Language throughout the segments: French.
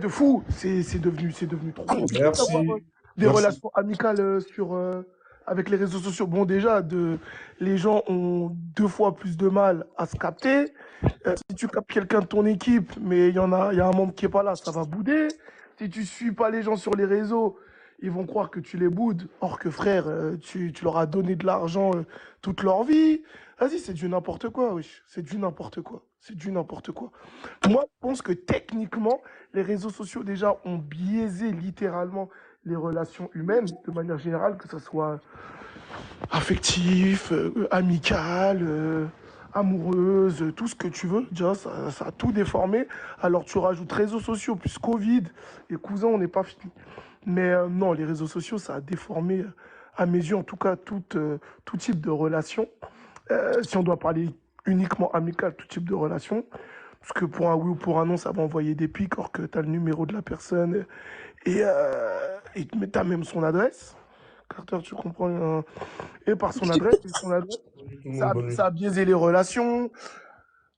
de fou. C'est devenu trop compliqué d'avoir Merci. des Merci. relations amicales avec les réseaux sociaux. Bon, déjà, les gens ont 2 fois plus de mal à se capter. Si tu captes quelqu'un de ton équipe, mais il y a un membre qui est pas là, ça va bouder. Si tu suis pas les gens sur les réseaux, ils vont croire que tu les boudes. Or que frère, tu leur as donné de l'argent toute leur vie. Vas-y, c'est du n'importe quoi, wesh. C'est du n'importe quoi. C'est du n'importe quoi. Moi, je pense que techniquement, les réseaux sociaux déjà ont biaisé littéralement les relations humaines de manière générale, que ce soit affectif, amical, amoureuse, tout ce que tu veux. Déjà, ça a tout déformé. Alors tu rajoutes réseaux sociaux plus Covid et cousin, on n'est pas fini. Mais non, les réseaux sociaux, ça a déformé, à mes yeux en tout cas, tout type de relation. Si on doit parler uniquement amical, tout type de relation. Parce que pour un oui ou pour un non, ça va envoyer des pics, or que tu as le numéro de la personne et tu as même son adresse. Carter, tu comprends et par son adresse, Bonne nuit tout le monde, bonne ça nuit. a biaisé les relations.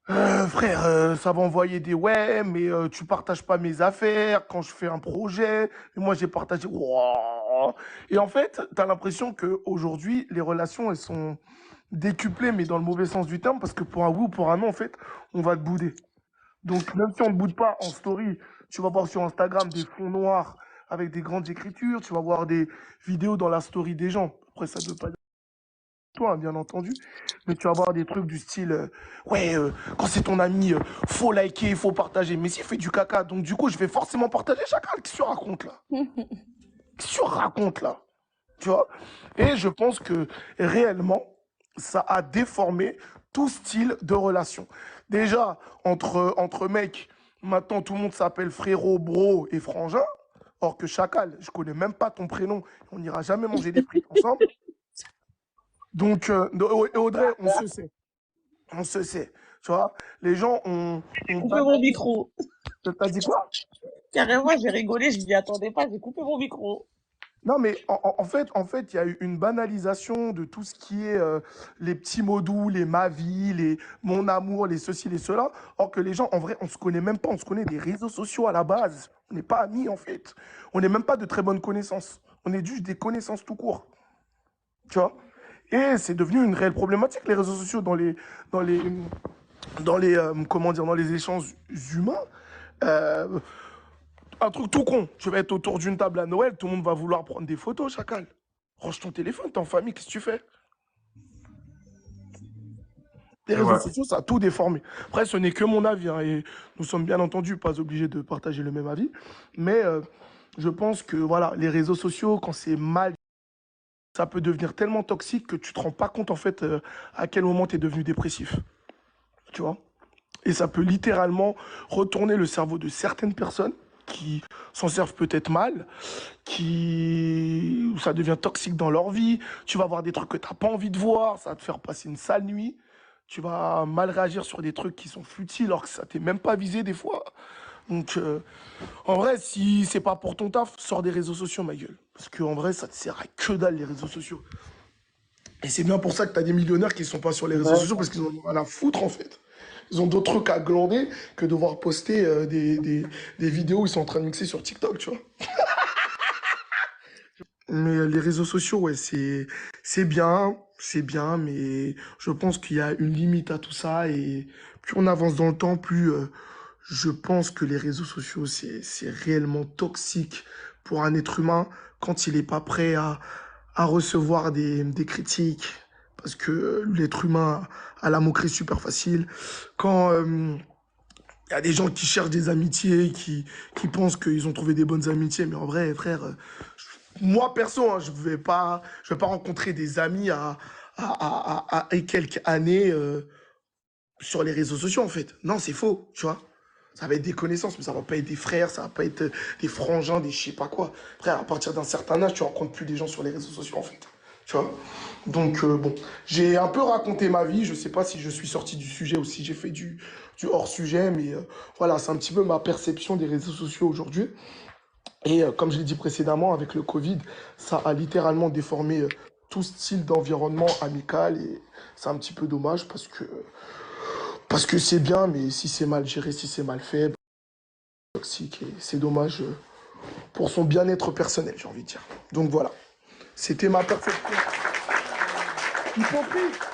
Frère, ça va envoyer des ouais, mais tu partages pas mes affaires quand je fais un projet. Et moi, j'ai partagé. Wouah. Et en fait, tu as l'impression qu'aujourd'hui, les relations, elles sont décuplées, mais dans le mauvais sens du terme, parce que pour un oui ou pour un non, en fait, on va te bouder. Donc, même si on ne boude pas en story, tu vas voir sur Instagram des fonds noirs avec des grandes écritures, tu vas voir des vidéos dans la story des gens. Après, ça ne veut pas dire toi, hein, bien entendu, mais tu vas voir des trucs du style ouais, quand c'est ton ami, faut liker, faut partager. Mais s'il fait du caca, donc du coup, je vais forcément partager chacal. Qu'est-ce que tu racontes là? Qu'est-ce que tu racontes là? Tu vois? Et je pense que réellement, ça a déformé tout style de relation. Déjà, entre mecs, maintenant tout le monde s'appelle frérot, bro et frangin. Or que chacal, je connais même pas ton prénom, on n'ira jamais manger des frites ensemble. Donc, et Audrey, on se sait. On se sait. Tu vois, les gens J'ai ont coupé mon banalisé. micro. T'as dit quoi? Carrément, j'ai rigolé, je m'y attendais pas, j'ai coupé mon micro. Non, mais il y a eu une banalisation de tout ce qui est les petits mots doux, les ma vie, les mon amour, les ceci, les cela. Or que les gens, en vrai, on se connaît même pas. On se connaît des réseaux sociaux à la base. On n'est pas amis, en fait. On n'est même pas de très bonnes connaissances. On est juste des connaissances tout court. Tu vois? Et c'est devenu une réelle problématique, les réseaux sociaux, dans les, comment dire, dans les échanges humains. Euh, un truc tout con. Tu vas être autour d'une table à Noël, tout le monde va vouloir prendre des photos, chacal. Range ton téléphone, t'es en famille, qu'est-ce que tu fais? Les C'est réseaux vrai. sociaux, ça a tout déformé. Après, ce n'est que mon avis, hein, et nous sommes bien entendu pas obligés de partager le même avis. Mais je pense que voilà, les réseaux sociaux, quand c'est mal, ça peut devenir tellement toxique que tu te rends pas compte en fait à quel moment tu es devenu dépressif. Tu vois? Et ça peut littéralement retourner le cerveau de certaines personnes qui s'en servent peut-être mal, où ça devient toxique dans leur vie. Tu vas voir des trucs que tu n'as pas envie de voir, ça va te faire passer une sale nuit. Tu vas mal réagir sur des trucs qui sont futiles alors que ça t'est même pas visé des fois. Donc, en vrai, si c'est pas pour ton taf, sors des réseaux sociaux, ma gueule. Parce qu'en vrai, ça te sert à que dalle, les réseaux sociaux. Et c'est bien pour ça que tu as des millionnaires qui sont pas sur les réseaux Ouais. sociaux parce qu'ils ont rien à foutre, en fait. Ils ont d'autres trucs à glander que de devoir poster des vidéos où ils sont en train de mixer sur TikTok, tu vois. Mais les réseaux sociaux, ouais, c'est bien, mais je pense qu'il y a une limite à tout ça. Et plus on avance dans le temps, plus je pense que les réseaux sociaux, c'est réellement toxique pour un être humain quand il n'est pas prêt à recevoir des critiques. Parce que l'être humain a la moquerie super facile. Quand il y a des gens qui cherchent des amitiés, qui pensent qu'ils ont trouvé des bonnes amitiés, mais en vrai, frère, moi, perso, hein, je vais pas rencontrer des amis et quelques années sur les réseaux sociaux, en fait. Non, c'est faux, tu vois. Ça va être des connaissances, mais ça va pas être des frères, ça va pas être des frangins, des je sais pas quoi. Frère, à partir d'un certain âge, tu rencontres plus des gens sur les réseaux sociaux, en fait. Tu vois. Donc, bon, j'ai un peu raconté ma vie. Je sais pas si je suis sorti du sujet ou si j'ai fait du hors-sujet, mais voilà, c'est un petit peu ma perception des réseaux sociaux aujourd'hui. Et comme je l'ai dit précédemment, avec le Covid, ça a littéralement déformé tout style d'environnement amical et c'est un petit peu dommage parce que c'est bien, mais si c'est mal géré, si c'est mal fait, toxique et c'est dommage pour son bien-être personnel, j'ai envie de dire. Donc voilà, c'était ma perception. Y compris.